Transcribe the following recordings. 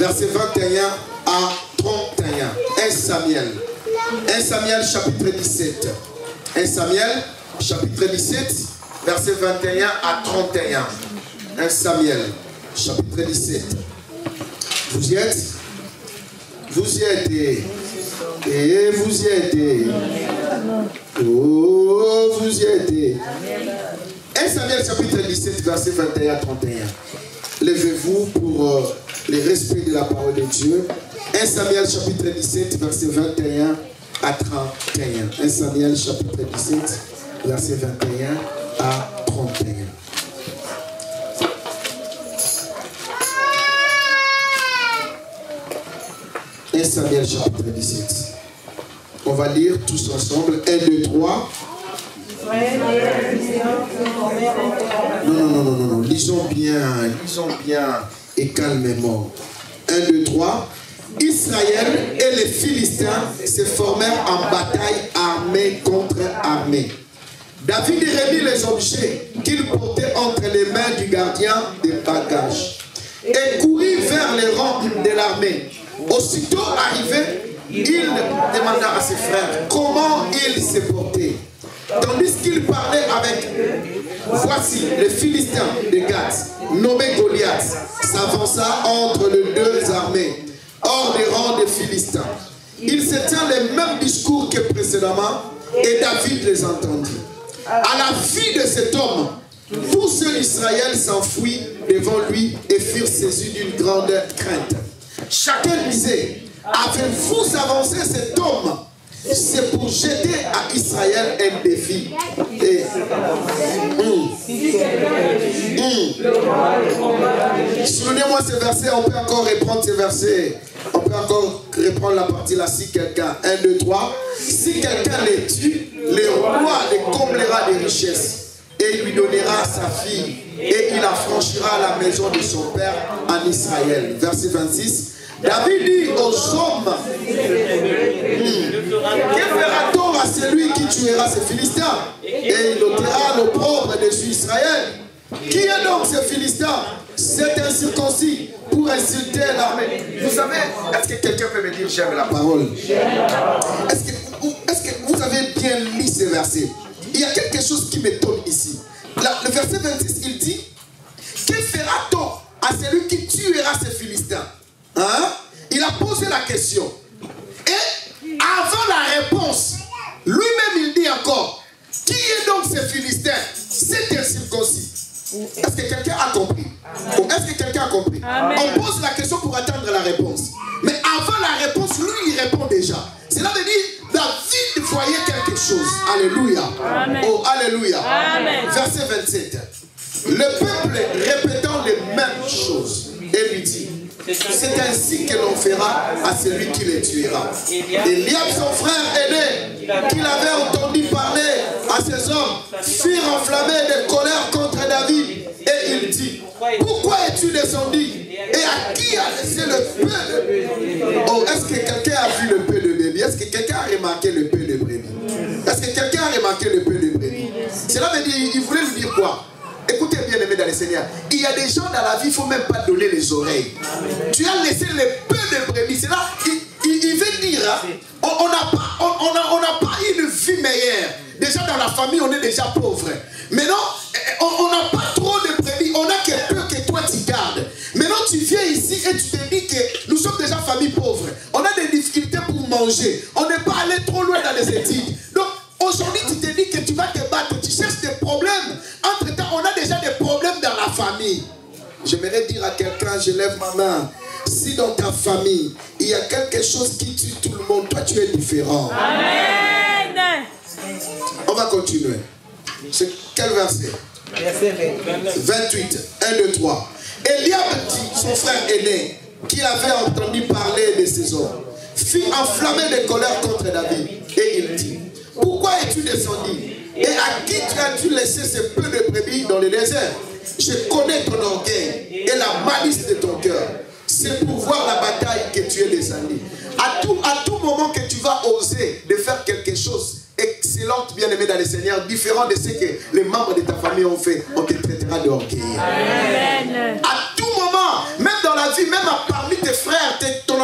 verset 21 à 31. 1 Samuel. 1 Samuel chapitre 17. 1 Samuel chapitre 17, verset 21 à 31. 1 Samuel chapitre 17. Vous y êtes? Vous y êtes? Et vous y êtes? Oh, vous y êtes? 1 Samuel chapitre 17, verset 21 à 31. Levez-vous pour le respect de la parole de Dieu. 1 Samuel chapitre 17, verset 21 à 31. 1 Samuel chapitre 17, verset 21 à 31. Samuel chapitre 17. On va lire tous ensemble. 1, 2, 3. Non. Lisons bien et calmement. 1, 2, 3. Israël et les Philistins se formèrent en bataille armée contre armée. David remit les objets qu'il portait entre les mains du gardien des bagages et courut vers les rangs de l'armée. Aussitôt arrivé, il demanda à ses frères comment ils se portaient. Tandis qu'il parlait avec eux, voici le Philistin de Gath, nommé Goliath, s'avança entre les deux armées, hors des rangs des Philistins. Il se tient les mêmes discours que précédemment, et David les entendit. À la vue de cet homme, tous ceux d'Israël s'enfuient devant lui et furent saisis d'une grande crainte. Chacun disait, avez-vous avancé cet homme? C'est pour jeter à Israël un défi. Et souvenez-moi ces versets, on peut encore reprendre ces versets. On peut encore reprendre la partie là. Si quelqu'un, 1, 2, 3. Si quelqu'un les tue, le roi les comblera de richesses et il lui donnera sa fille et il affranchira la maison de son père en Israël. Verset 26. David dit aux hommes, que fera-t-on à celui qui tuera ces Philistins? Et il ôtera l'opprobre dessus Israël. Qui est donc ce Philistin? C'est incirconcis pour insulter l'armée. Vous savez, est-ce que quelqu'un peut me dire j'aime la parole? Est-ce que vous avez bien lu ce verset? Il y a quelque chose qui m'étonne ici. Le verset 26, il dit, que fera-t-on à celui qui tuera ces Philistins? Hein? Il a posé la question. Et avant la réponse, lui-même il dit encore, qui est donc ce Philistin? C'est incirconcis. Est-ce que quelqu'un a compris? Est-ce que quelqu'un a compris? Amen. On pose la question pour attendre la réponse. Mais avant la réponse, lui il répond déjà. Cela veut dire, David voyait quelque chose. Alléluia. Amen. Oh, alléluia. Amen. Verset 27. Le peuple répétant les mêmes choses et lui dit, c'est ainsi que l'on fera à celui qui les tuera. Eliab, son frère aîné, qu'il avait entendu parler à ces hommes, fut enflammé de colère contre David. Et il dit, pourquoi es-tu descendu? Et à qui a laissé le peu de... Oh, est-ce que quelqu'un a vu le peu de brebis? Est-ce que quelqu'un a remarqué le peu de brebis? Est-ce que quelqu'un a remarqué le peu de brebis? Cela veut dire, il voulait lui dire quoi? Écoutez bien aimé dans le Seigneur, il y a des gens dans la vie, il ne faut même pas donner les oreilles. Tu as laissé le peu de brebis. C'est là, il veut dire, hein, on n'a pas une vie meilleure. Déjà dans la famille, on est déjà pauvre. Maintenant, on n'a pas trop de brebis, on n'a que peu que toi tu gardes. Maintenant, tu viens ici et tu te dis que nous sommes déjà famille pauvre. On a des difficultés pour manger. On n'est pas allé trop loin dans les études. Donc, aujourd'hui, tu te dis que tu vas te battre. Tu cherches des problèmes. Entre-temps, on a déjà des problèmes dans la famille. J'aimerais dire à quelqu'un, je lève ma main. Si dans ta famille, il y a quelque chose qui tue tout le monde, toi tu es différent. Amen. On va continuer. C'est quel verset? 28. 1, 2, 3. Eliab dit, son frère aîné, qui avait entendu parler de ces hommes, fut enflammé de colère contre David. Et il dit, pourquoi es-tu descendu? Et à qui as-tu laissé ce peu de brebis dans le désert? Je connais ton orgueil et la malice de ton cœur. C'est pour voir la bataille que tu es descendu. À tout moment que tu vas oser de faire quelque chose excellent, bien aimé dans le Seigneur, différent de ce que les membres de ta famille ont fait, on te traitera d'orgueil. À tout moment, même dans la vie, même parmi tes frères,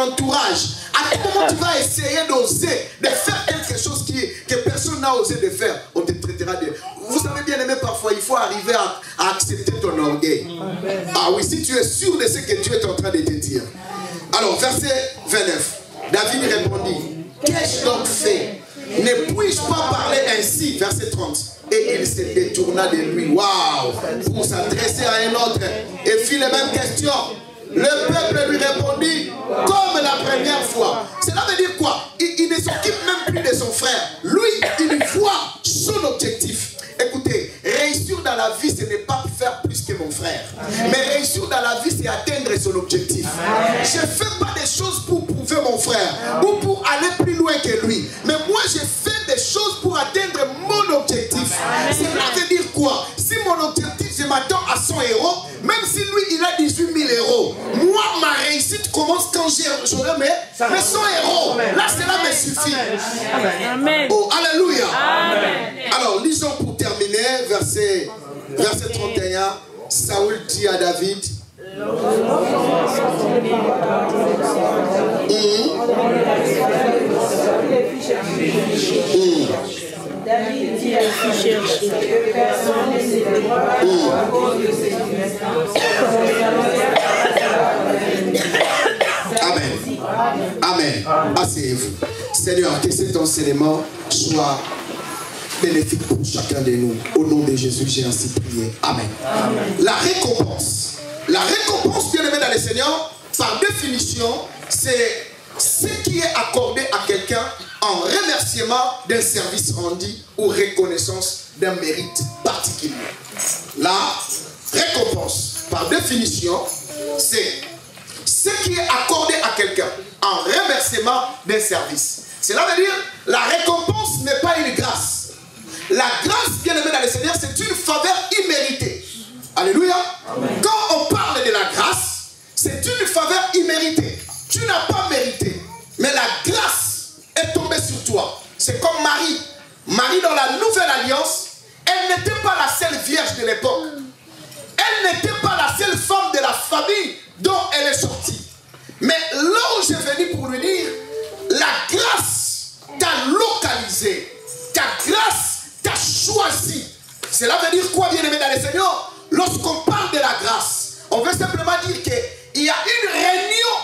entourage. À tout moment, tu vas essayer d'oser, de faire quelque chose que personne n'a osé de faire. On te traitera de... Vous savez bien aimé, parfois, il faut arriver à accepter ton orgueil. Ah oui, si tu es sûr de ce que Dieu est en train de te dire. Alors, verset 29. David répondit, qu'ai-je donc fait? Ne puis-je pas parler ainsi? Verset 30. Et il se détourna de lui. Waouh! Pour s'adresser à un autre. Et fit les mêmes questions. Le peuple lui répondit comme la première fois. Cela veut dire quoi? Il ne s'occupe même plus de son frère. Lui, il voit son objectif. Écoutez, réussir dans la vie, ce n'est pas faire plus que mon frère. Mais réussir dans la vie, c'est atteindre son objectif. Je ne fais pas des choses pour prouver mon frère ou pour aller plus loin que lui. Mais moi, je fais des choses pour atteindre mon objectif. Cela veut dire quoi? Si mon objectif, je m'attends à 100 euros, même si lui, il a 18 000 euros, moi, ma réussite commence quand j'aurai mes 100 euros. Là, cela me suffit. Amen. Oh, alléluia. Amen. Alors, lisons pour terminer, verset 31. Saül dit à David, David dit à son chercher que personne ne s'éloignera à cause de ses Amen. Amen. Asseyez-vous. Seigneur, que cet enseignement soit bénéfique pour chacun de nous. Au nom de Jésus, j'ai ainsi prié. Amen. Amen. La récompense, bien aimé dans le Seigneur, par définition, c'est ce qui est accordé à quelqu'un en remerciement d'un service rendu ou reconnaissance d'un mérite particulier. La récompense, par définition, c'est ce qui est accordé à quelqu'un en remerciement d'un service. Cela veut dire, la récompense n'est pas une grâce. La grâce, bien aimé dans le Seigneur, c'est une faveur imméritée. Alléluia. Amen. Quand on parle de la grâce, c'est une faveur imméritée. Tu n'as pas mérité, mais la grâce est tombée sur toi. C'est comme Marie. Marie, dans la nouvelle alliance, elle n'était pas la seule vierge de l'époque. Elle n'était pas la seule femme de la famille dont elle est sortie. Mais là où j'ai venu pour lui dire, la grâce t'a localisé. Ta grâce t'a choisi. Cela veut dire quoi, bien aimé dans le Seigneur? Lorsqu'on parle de la grâce, on veut simplement dire qu'il y a une réunion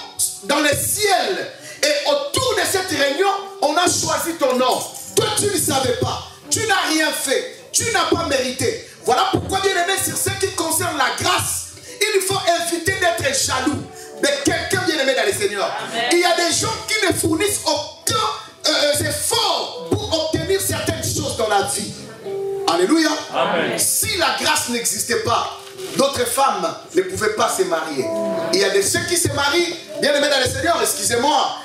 dans le ciel. Et autour de cette réunion, on a choisi ton nom. Toi, tu ne savais pas. Tu n'as rien fait. Tu n'as pas mérité. Voilà pourquoi, bien aimé, sur ce qui concerne la grâce, il faut éviter d'être jaloux de quelqu'un bien aimé dans le Seigneur. Amen. Il y a des gens qui ne fournissent aucun effort pour obtenir certaines choses dans la vie. Alléluia. Amen. Si la grâce n'existait pas, d'autres femmes ne pouvaient pas se marier. Il y a de ceux qui se marient, bien aimé dans le Seigneur, excusez-moi.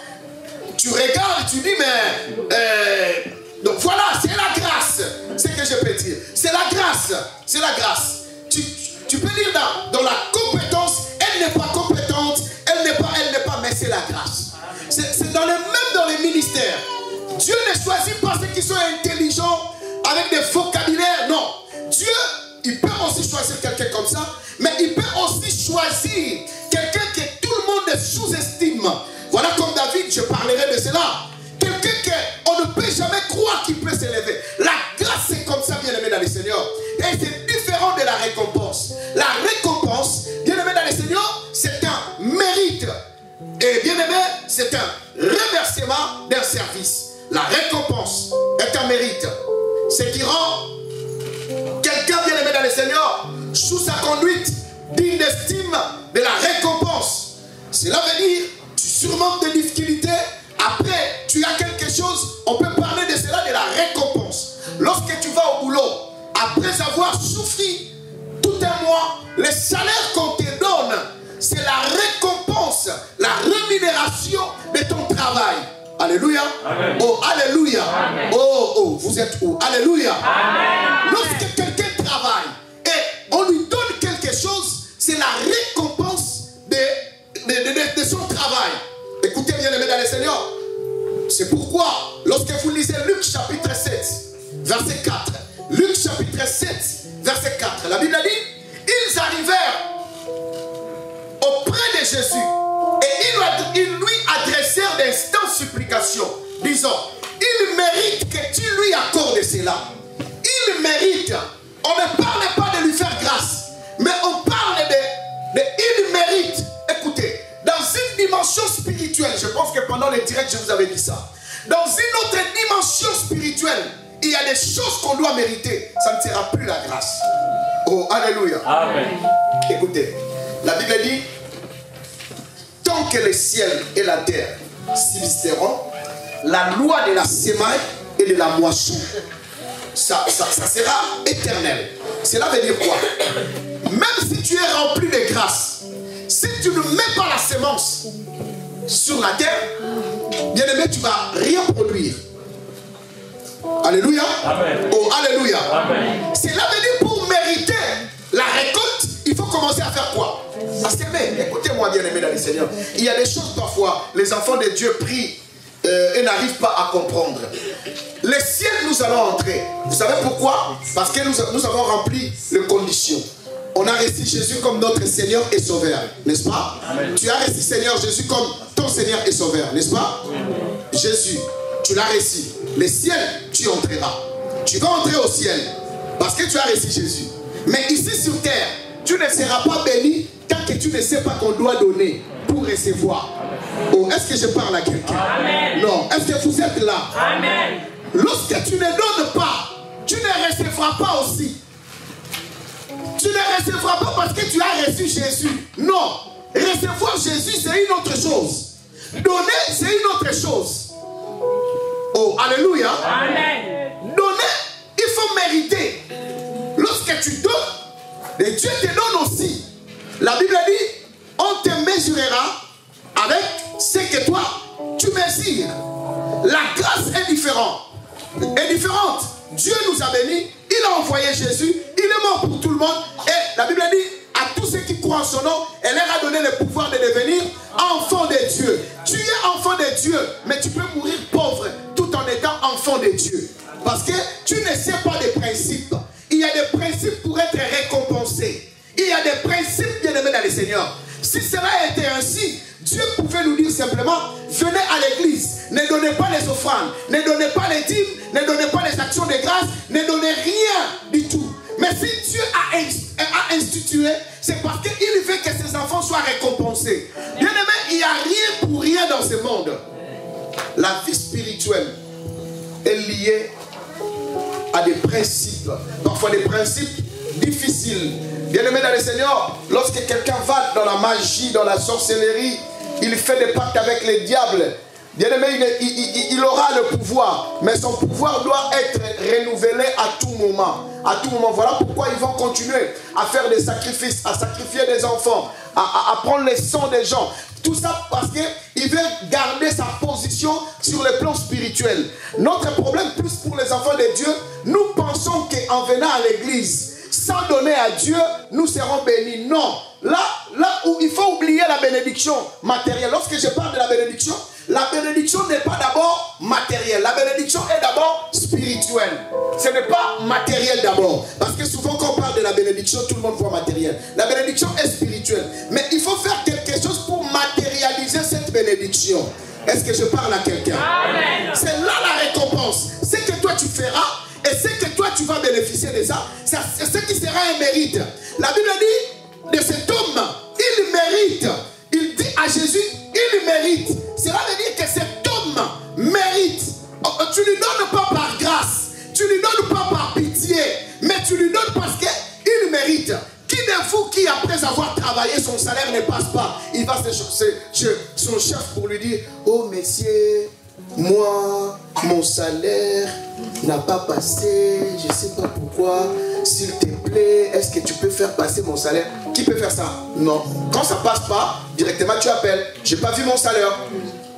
Tu regardes, tu dis, mais... donc voilà, c'est la grâce. C'est ce que je peux dire. C'est la grâce. C'est la grâce. Tu peux dire dans la compétence, elle n'est pas compétente, elle n'est pas, mais c'est la grâce. C'est dans même dans les ministères. Dieu ne choisit pas ceux qui sont intelligents avec des vocabulaires, non. Dieu, il peut aussi choisir quelqu'un comme ça, mais il peut aussi choisir quelqu'un que tout le monde sous-estime. Voilà comme David, je parlerai de cela. Quelqu'un qu'on ne peut jamais croire qu'il peut s'élever. La grâce, c'est comme ça, bien aimé dans le Seigneur. Et c'est différent de la récompense. La récompense, bien aimé dans le Seigneur, c'est un mérite. Et bien aimé, c'est un remerciement d'un service. La récompense est un mérite. Ce qui rend quelqu'un bien aimé dans le Seigneur sous sa conduite digne d'estime de la récompense. Cela veut dire, tu surmontes des difficultés, après tu as quelque chose, on peut parler de cela, de la récompense. Lorsque tu vas au boulot, après avoir souffert tout un mois, le salaire qu'on te donne, c'est la récompense, la rémunération de ton travail. Alléluia. Amen. Oh, alléluia. Amen. Oh, vous êtes où? Alléluia. Amen. Lorsque quelqu'un travaille et on lui donne quelque chose, c'est la récompense de son travail. Écoutez bien, aimés dans le Seigneur. C'est pourquoi, lorsque vous lisez Luc chapitre 7, verset 4, Luc chapitre 7, verset 4, la Bible dit, ils arrivèrent auprès de Jésus et ils lui supplication, disons, il mérite que tu lui accordes cela. Il mérite. On ne parle pas de lui faire grâce, mais on parle de il mérite. Écoutez, dans une dimension spirituelle, je pense que pendant les directs, je vous avais dit ça. Dans une autre dimension spirituelle, il y a des choses qu'on doit mériter. Ça ne sera plus la grâce. Oh, alléluia. Amen. Écoutez, la Bible dit, tant que le ciel et la terre subsisteront, la loi de la semaille et de la moisson, ça sera éternel. Cela veut dire quoi? Même si tu es rempli de grâce, si tu ne mets pas la semence sur la terre, bien aimé, tu ne vas rien produire. Alléluia. Amen. Oh, alléluia. Amen. Cela veut dire pour mériter la récolte, il faut commencer à faire quoi? À s'aimer. Écoutez-moi, bien aimé dans le Seigneur. Il y a des choses parfois, les enfants de Dieu prient et n'arrivent pas à comprendre. Le ciel, nous allons entrer. Vous savez pourquoi? Parce que nous avons rempli les conditions. On a reçu Jésus comme notre Seigneur et Sauveur, n'est-ce pas? Amen. Tu as reçu Seigneur Jésus comme ton Seigneur et Sauveur, n'est-ce pas? Amen. Jésus, tu l'as reçu. Le ciel, tu entreras. Tu vas entrer au ciel parce que tu as reçu Jésus. Mais ici sur terre, tu ne seras pas béni tant que tu ne sais pas qu'on doit donner pour recevoir. Oh, est-ce que je parle à quelqu'un? Non. Est-ce que vous êtes là? Amen. Lorsque tu ne donnes pas, tu ne recevras pas aussi. Tu ne recevras pas parce que tu as reçu Jésus. Non. Recevoir Jésus, c'est une autre chose. Donner, c'est une autre chose. Oh, alléluia. Amen. Donner, il faut mériter. Lorsque tu donnes, et Dieu te donne aussi. La Bible dit, on te mesurera avec ce que toi, tu mesures. La grâce est différente. Dieu nous a bénis, il a envoyé Jésus, il est mort pour tout le monde. Et la Bible dit, à tous ceux qui croient en son nom, elle leur a donné le pouvoir de devenir enfants de Dieu. Tu es enfant de Dieu, mais tu peux mourir pauvre tout en étant enfant de Dieu. Parce que tu ne sais pas des principes. Il y a des principes pour être récompensé. Il y a des principes bien aimés dans le Seigneur. Si cela était ainsi, Dieu pouvait nous dire simplement, venez à l'église, ne donnez pas les offrandes, ne donnez pas les dîmes, ne donnez pas les actions de grâce, ne donnez rien du tout. Mais si Dieu a institué, c'est parce qu'il veut que ses enfants soient récompensés. Bien aimé, il n'y a rien pour rien dans ce monde. La vie spirituelle est liée à des principes, parfois des principes difficiles. Bien aimé dans le Seigneur, lorsque quelqu'un va dans la magie, dans la sorcellerie, il fait des pactes avec les diables. Bien aimé, il aura le pouvoir, mais son pouvoir doit être renouvelé à tout moment. À tout moment. Voilà pourquoi ils vont continuer à faire des sacrifices, à sacrifier des enfants, à prendre les sangs des gens. Tout ça parce qu'il veut garder sa position sur le plan spirituel. Notre problème, plus pour les enfants de Dieu, nous pensons qu'en venant à l'église, sans donner à Dieu, nous serons bénis. Non. Là où il faut oublier la bénédiction matérielle. Lorsque je parle de la bénédiction n'est pas d'abord matérielle. La bénédiction est d'abord spirituelle. Ce n'est pas matériel d'abord. Parce que souvent quand on parle de la bénédiction, tout le monde voit matériel. La bénédiction est spirituelle. Mais il faut faire quelque chose pour matérialiser cette bénédiction. Est-ce que je parle à quelqu'un? C'est là la récompense. Ce que toi tu feras et ce que toi tu vas bénéficier de ça, c'est ce qui sera un mérite. La Bible dit de cet homme, il mérite. Il dit à Jésus, il mérite. Cela veut dire que cet homme mérite. Tu ne lui donnes pas par grâce, tu ne lui donnes pas par pitié, mais tu lui donnes parce qu'il mérite. Qui de vous qui après avoir travaillé son salaire ne passe pas, il va chez son chef pour lui dire, oh messieurs, moi mon salaire n'a pas passé, je ne sais pas pourquoi, s'il te plaît, est-ce que tu peux faire passer mon salaire? Qui peut faire ça? Non. Quand ça ne passe pas, directement tu appelles, j'ai pas vu mon salaire.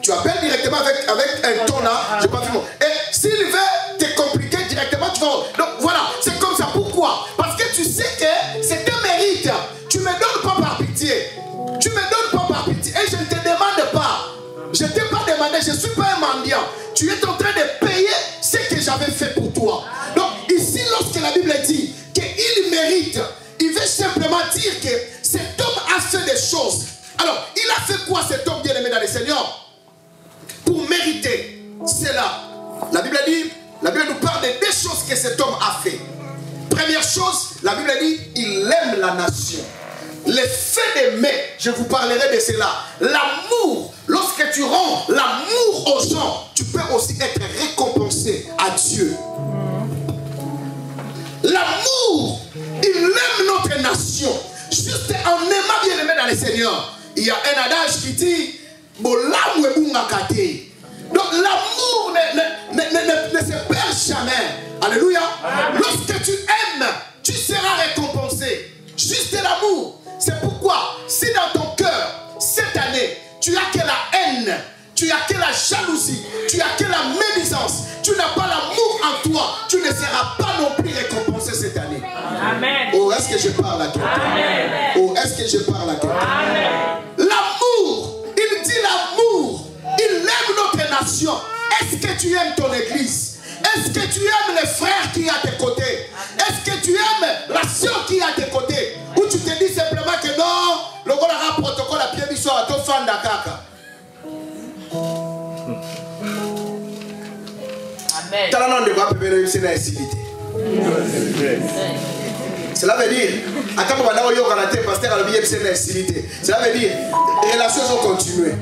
Tu appelles directement avec un ton là, j'ai pas vu mon... Et s'il veut te compliquer directement, tu vas... Donc voilà, c'est comme ça. Pourquoi? Parce que tu sais que c'est un mérite. Tu ne me donnes pas par pitié. Tu ne me donnes pas par pitié. Et je ne te demande pas. Je ne t'ai pas demandé, je ne suis pas un mendiant. Tu es en train de payer ce que j'avais fait pour toi. Donc ici, lorsque la Bible dit qu'il mérite, il veut simplement dire que cet homme a fait des choses. Alors, il a fait quoi cet homme bien-aimé dans le Seigneur? Pour mériter vérité, c'est là. La Bible nous parle de deux choses que cet homme a fait. Première chose, la Bible dit, il aime la nation. Le fait d'aimer, je vous parlerai de cela. L'amour, lorsque tu rends l'amour aux gens, tu peux aussi être récompensé à Dieu. L'amour, il aime notre nation. Juste en aimant bien aimé dans le Seigneur. Il y a un adage qui dit, donc l'amour ne se perd jamais. Alléluia. Lorsque tu aimes, tu seras récompensé. Juste l'amour. C'est pourquoi, si dans ton cœur, cette année, tu as que la haine, tu as que la jalousie, tu as que la médisance, tu n'as pas l'amour en toi, tu ne seras pas non plus récompensé cette année. Amen. Oh, est-ce que je parle à quelqu'un? Oh, est-ce que je parle à quelqu'un? L'amour, il dit l'amour, il aime notre nation. Est-ce que tu aimes ton église? Est-ce que tu aimes les frères qui sont à tes côtés? Est-ce que tu aimes la soeur qui est à tes côtés? Ou tu te dis simplement que non, le gars a un protocole à pied biso à ton fan d'Akaka. Amen. Cela veut dire, cela veut dire, les relations sont continuées.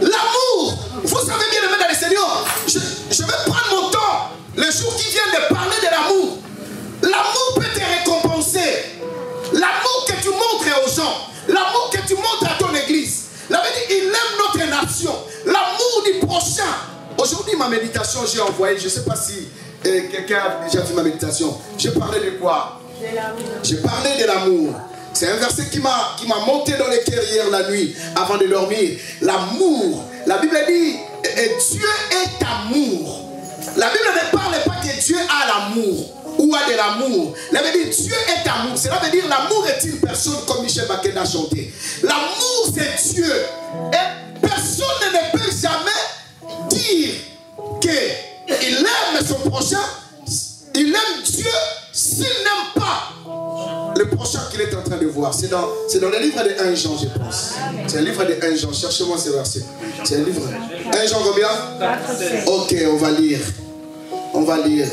L'amour, vous savez bien aimé dans le Seigneur, je vais prendre mon temps, les jours qui viennent de parler de l'amour. L'amour peut te récompenser. L'amour que tu montres aux gens, l'amour que tu montres à ton église. La veut dire, il aime notre nation, l'amour du prochain. Aujourd'hui, ma méditation, j'ai envoyé, je ne sais pas si quelqu'un a déjà vu ma méditation. J'ai parlé de quoi? De l'amour. J'ai parlé de l'amour. C'est un verset qui m'a monté dans les cœurs hier la nuit, avant de dormir. L'amour. La Bible dit, Dieu est amour. La Bible ne parle pas que Dieu a l'amour ou a de l'amour. La Bible dit, Dieu est amour. Cela veut dire, l'amour est une personne, comme Michel Baquet a chanté. L'amour, c'est Dieu. Et personne ne peut jamais dire qu'il aime son prochain. Il aime Dieu s'il n'aime pas le prochain qu'il est en train de voir. C'est dans le livre de 1 Jean, je pense. C'est le livre de 1 Jean. Cherchez-moi ce verset. C'est le livre. 1 Jean combien? Ok, on va lire. On va lire.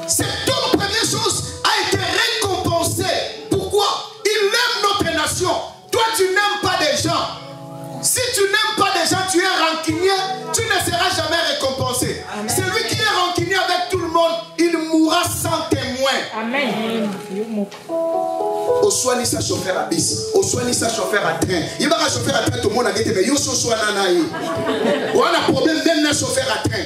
Cet homme, première chose, a été récompensé. Pourquoi? Il aime notre nation. Toi, tu n'aimes pas des gens. Si tu n'aimes pas des gens, tu es rancunier, tu ne seras jamais récompensé. Celui qui est rancunier avec tout le monde, il mourra sans témoin. Amen. Au soin ni sa chauffeur à bis, au soin ni sa chauffeur à train. Il va chauffeur à train, tout le monde a dit, mais il y a un nanaï. On a un problème même dans chauffeur à train.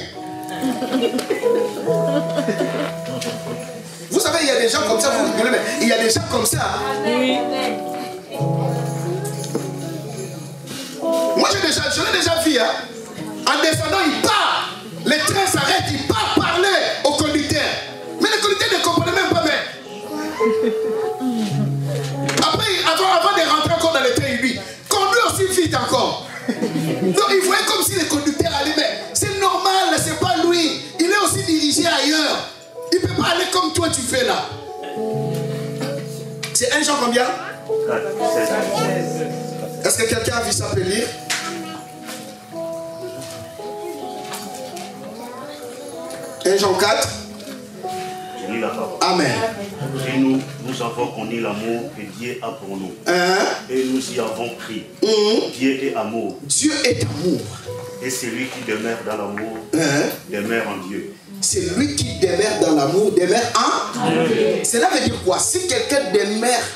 Vous savez, il y a des gens comme ça, vous rigolez, mais il y a des gens comme ça. Oui. Moi, je l'ai déjà vu. Hein. En descendant, il part. Le train s'arrête, il part parler au conducteur. Mais le conducteur ne comprenait même pas. Mais... Après, avant de rentrer encore dans le train, il dit, conduis aussi vite encore. Donc, il voyait comme si le conducteur allait. Mais c'est normal, c'est pas lui. Il est aussi dirigé ailleurs. Il ne peut pas aller comme toi tu fais là. C'est 1 Jean combien? Est-ce que quelqu'un a vu ça peut lire? Jean 4. Je lis la parole. Amen. Et nous avons connu l'amour que Dieu a pour nous. Et nous y avons cru. Dieu est amour. Dieu est amour. Et celui qui demeure dans l'amour demeure en Dieu. Celui qui demeure dans l'amour demeure en Dieu. Cela veut dire quoi? Si quelqu'un demeure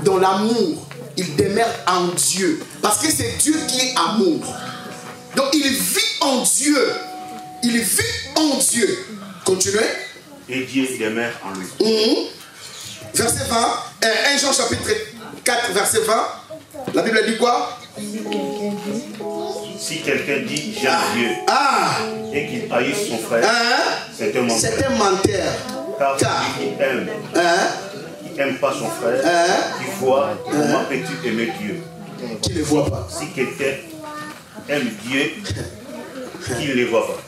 dans l'amour, il demeure en Dieu. Parce que c'est Dieu qui est amour. Donc il vit en Dieu. Il vit en Dieu. Continuez. Et Dieu demeure en lui. Verset 20. 1 Jean chapitre 4, verset 20. La Bible dit quoi? Si quelqu'un dit j'aime Dieu et qu'il haïsse son frère, c'est un menteur. C'est un menteur. Car celui qui n'aime pas son frère, qui voit, comment peux-tu aimer Dieu? Qui ne voit pas. Si quelqu'un aime Dieu, qu'il ne le voit pas.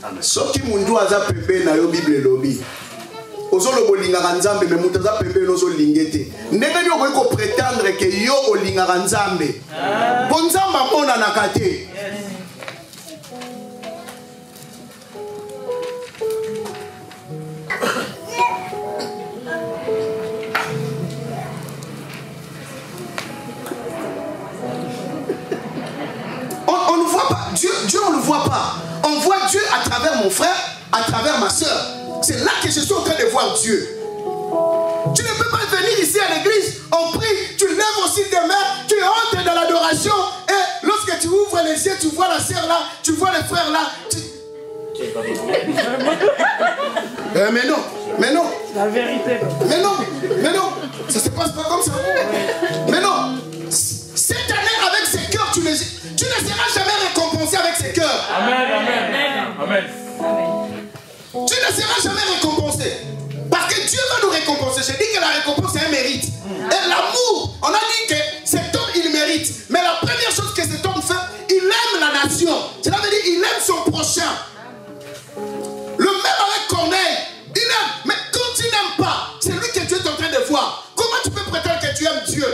Amen. Ce qui mundu aza pepe na yo Bible lobby. ozolo bolingaka nzambe mais mutu aza pembeni ozolinge te ndenge nini okoki koprétendre ke yo olingaka nzambe po nzambe amonanaka te. On ne voit pas Dieu, on ne le voit pas. On voit Dieu à travers mon frère, à travers ma soeur. C'est là que je suis en train de voir Dieu. Tu ne peux pas venir ici à l'église, on prie, tu lèves aussi tes mains, tu entres dans l'adoration et lorsque tu ouvres les yeux, tu vois la sœur là, tu vois les frères là. Mais non, mais non. La vérité. Mais non, ça se passe pas comme ça. Mais non, cette année avec ces cœurs, tu ne seras jamais récompensé avec ces cœurs. Amen. Tu ne seras jamais récompensé. Parce que Dieu va nous récompenser. Je dis que la récompense c'est un mérite. Et l'amour, on a dit que cet homme il mérite. Mais la première chose que cet homme fait, il aime la nation. Cela veut dire qu'il aime son prochain. Le même avec Corneille, il aime. Mais quand tu n'aimes pas, c'est lui que Dieu est en train de voir. Comment tu peux prétendre que tu aimes Dieu?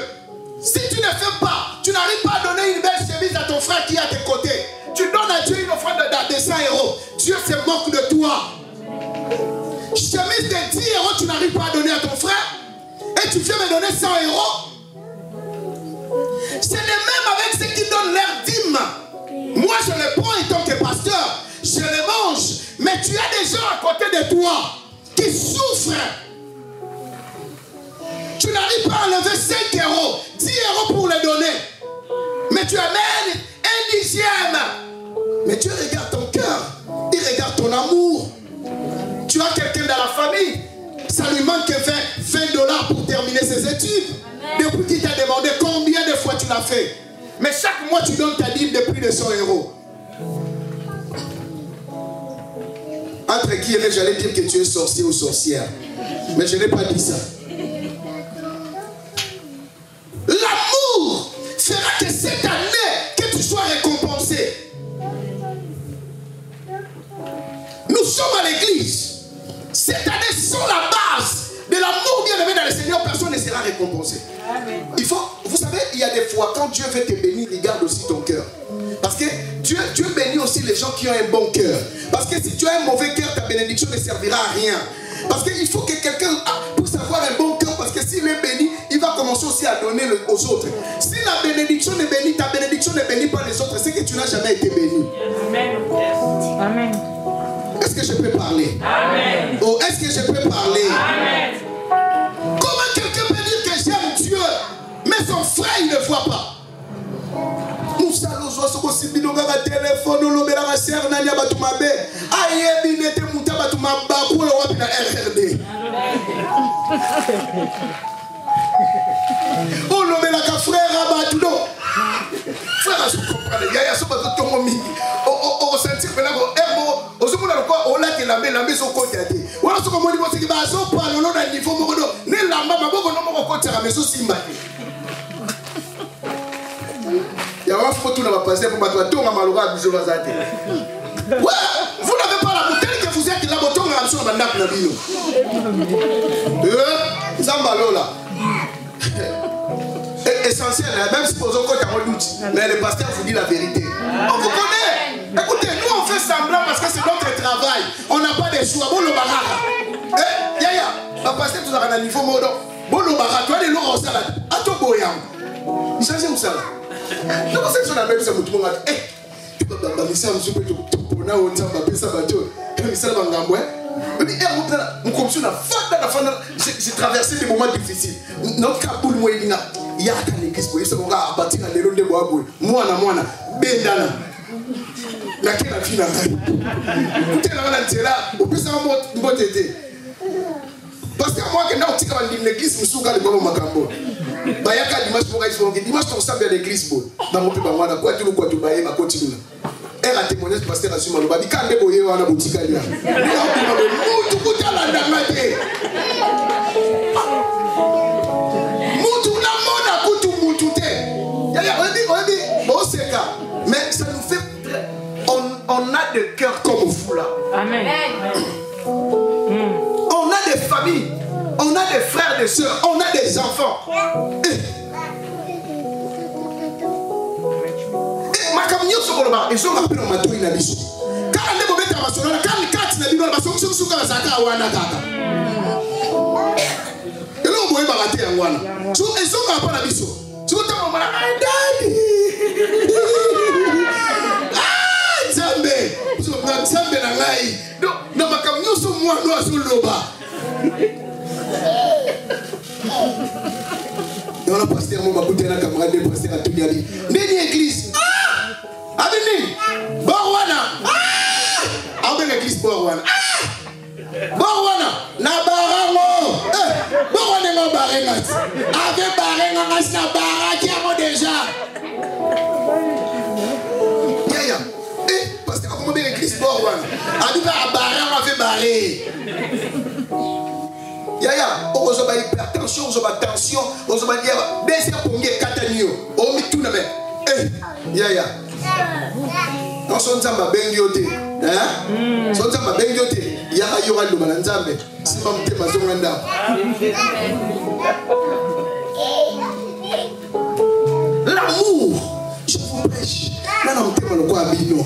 Si tu ne fais pas, tu n'arrives pas à donner une belle chemise à ton frère qui est à tes côtés. Tu donnes à Dieu une offrande de 100 €. Dieu se moque de toi. Chemise de 10 € tu n'arrives pas à donner à ton frère et tu viens me donner 100 €. C'est le même avec ceux qui donnent leur dîme. Moi je le prends en tant que pasteur, je le mange, mais tu as des gens à côté de toi qui souffrent. Tu n'arrives pas à lever 5 €, 10 € pour les donner, mais tu amènes 1/10. Mais Dieu regarde ton cœur, il regarde ton amour. Tu as quelqu'un dans la famille, ça lui manque 20 $ pour terminer ses études. Depuis qu'il t'a demandé combien de fois tu l'as fait. Mais chaque mois tu donnes ta dîme de plus de 100 €. Entre qui et j'allais dire que tu es sorcier ou sorcière. Mais je n'ai pas dit ça. L'amour fera que cette année que tu sois récompensé. Nous sommes à l'église. Cette année, sans la base de l'amour bien-aimé dans le Seigneur, personne ne sera récompensé. Amen. Il faut, vous savez, il y a des fois, quand Dieu veut te bénir, il garde aussi ton cœur. Parce que Dieu bénit aussi les gens qui ont un bon cœur. Parce que si tu as un mauvais cœur, ta bénédiction ne servira à rien. Parce qu'il faut que quelqu'un puisse avoir un bon cœur, parce que s'il est béni, il va commencer aussi à donner aux autres. Si la bénédiction ne bénit, ta bénédiction ne bénit pas les autres, c'est que tu n'as jamais été béni. Amen. Amen. Est-ce que je peux parler? Amen. Oh, est-ce que je peux parler? Amen. Comment quelqu'un peut dire que j'aime Dieu, mais son frère il ne voit pas? Nous allons jouer ce que si nous avons un téléphone, nous avons un serre, nous avons un bateau, aïe, nous avons un bateau, nous avons un RRD. Oh, nous avons un frère, nous avons frère, je comprends. Il y a ce bateau de Tomomi. On sentit que là, on se voit quoi? On l'a que la maison côté. On a ce qu'on dit, c'est que bah, ça parle au niveau mono. Né la maman, beaucoup non mon côté la maison simba. Il y a un photo dans la passer pour battre tout malheureux à biso bazate. Ouais, vous n'avez pas la bouteille que vous êtes la bouteille à sur la nappe na bio. Zambalola. Essentiel, même si vous avez un doute, mais le pasteur vous dit la vérité. On vous connaît. Écoutez, nous on fait semblant parce que c'est notre travail. On n'a pas de choix. Bon, le barara. Yaya, le pasteur, tu as un niveau modo. Bon, le barara, tu as des lourds au salade. À toi, Boyam. Il change où ça là? Je pense que c'est la même chose. Tu vas tu peux balancer un peu pour nous, on s'en va passer ça. C'est le bangamboué. J'ai traversé des moments difficiles. Notre cas pour moi, il y a dans l'église, il y a un bâti dans les rondes de bois. Moi, Bendana. Laquelle a fini la vie? Écoutez, là, on peut savoir mon tété. Parce que moi, quand on est dans l'église, je suis dans le bon macambo. Bayaka dimanche pour aller dimanche on s'appelle l'église bon. Dans mon pays bangwana quoi tu baye ma continue. Elle a témoigné du pasteur Assuma le babi quand deboye wana boutique là. Mutu kutala ndamate. Mutu na mona kutu mutu te. Yaya on dit bon c'est ça. Mais ça nous fait on a des cœurs comme vous là. Amen. On a des familles des frères, des sœurs, on a des enfants. Et ma camion sur le bar, ils ont appelé un matou in abisso. Quand on est mauvais à Masona, quand les quatre n'a pas de son souka à Saka ou Anagata. Et là, on va rater un one. Ils ont appelé abisso. Tu vois, on va daddy. Ah, Zambé. Zambé n'a ngai. Non, ma camion sur moi, nous, sur le bar. Et on a pasteur, mon maboute, un camarade de pasteur à Touliali. Nini église. Ah! Abini. Borwana. Ah! Abini église Borwana. Ah! Borwana. Na barango. Borwana ngo barengat. Avec barengat na baraki amo déjà. Yaya. Pasteur, comment bien église Borwana. Abini barango avec baré. Yaya, on va avoir hypertension, on va avoir tension, on va avoir des pommiers catanio, on met tout le monde. Yaya, on s'en tient bengioté, hein? S'en tient bengioté. Yaya, il y aura le balanzambe. C'est pas mon thème à son randa. L'amour, je vous prêche. Là, on thème à le quoi bino.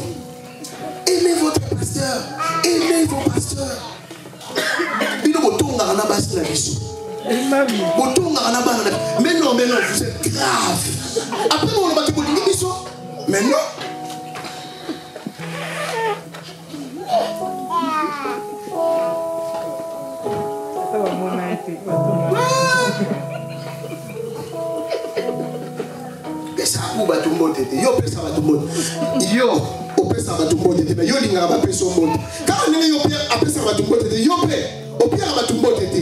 Aimez votre pasteur, aimez vos pasteurs. Mais non, vous êtes grave. Après, on va te dire mais non. Pesa kuba tumbote te. Yo pesa ba tumbote. Yo opesa ba tumbote te. Yo linga ba pesa mbote. Quand on est yo père apesa ba tumbote te. Yo père opia ba tumbote te.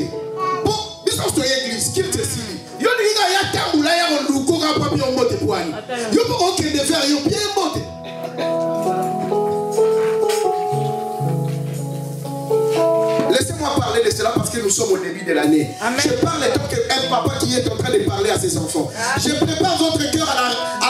Bon, biso sto église qui te sili. Yo linga ya tambula ya luko ka papi mbote poani. Yo po OK de faire yo bien mbote. Laissez-moi parler de cela parce que nous sommes au début de l'année. Je parle tant qu'un papa qui est en train de parler à ses enfants. Je prépare votre cœur à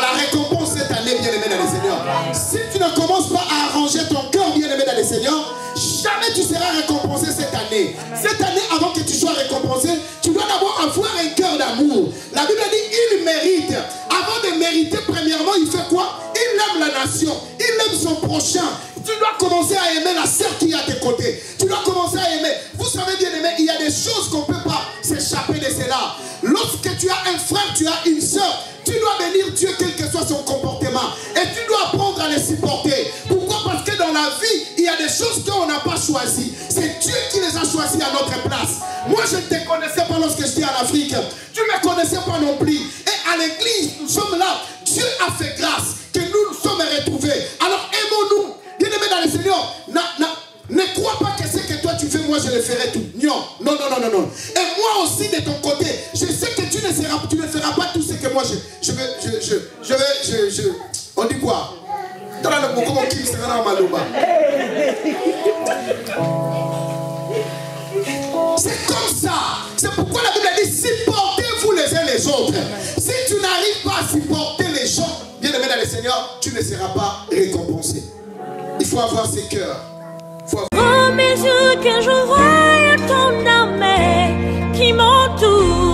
la récompense cette année, bien-aimé dans le Seigneur. Si tu ne commences pas à arranger ton cœur, bien-aimé dans le Seigneur, jamais tu seras récompensé cette année. Cette année, avant que tu sois récompensé, tu dois d'abord avoir un cœur d'amour. La Bible dit il mérite. Avant de mériter, premièrement, il fait quoi? Il aime la nation. Il aime son prochain. Tu dois commencer à aimer la sœur qui est à tes côtés. Tu dois commencer à aimer. Vous savez bien aimer, il y a des choses qu'on ne peut pas s'échapper de cela. Lorsque tu as un frère, tu as une sœur, tu dois bénir Dieu quel que soit son comportement. Et tu dois apprendre à les supporter. Pourquoi? Parce que dans la vie, il y a des choses qu'on n'a pas choisies. C'est Dieu qui les a choisies à notre place. Moi, je ne te connaissais pas lorsque j'étais en Afrique. Tu ne me connaissais pas non plus. Et à l'église, nous sommes là. Dieu a fait grâce que nous nous sommes retrouvés. Alors aimons-nous. Bien-aimé dans le Seigneur, ne crois pas que ce que toi tu fais, moi je le ferai tout. Non, non, non, non, non, non. Et moi aussi de ton côté, je sais que tu ne feras pas tout ce que moi je vais, on dit quoi? C'est comme ça. C'est pourquoi la Bible dit supportez-vous les uns les autres. Si tu n'arrives pas à supporter les gens, bien-aimé dans le Seigneur, tu ne seras pas récompensé. Il faut avoir ses cœurs. Aux mesures que je vois ton armée qui m'entoure.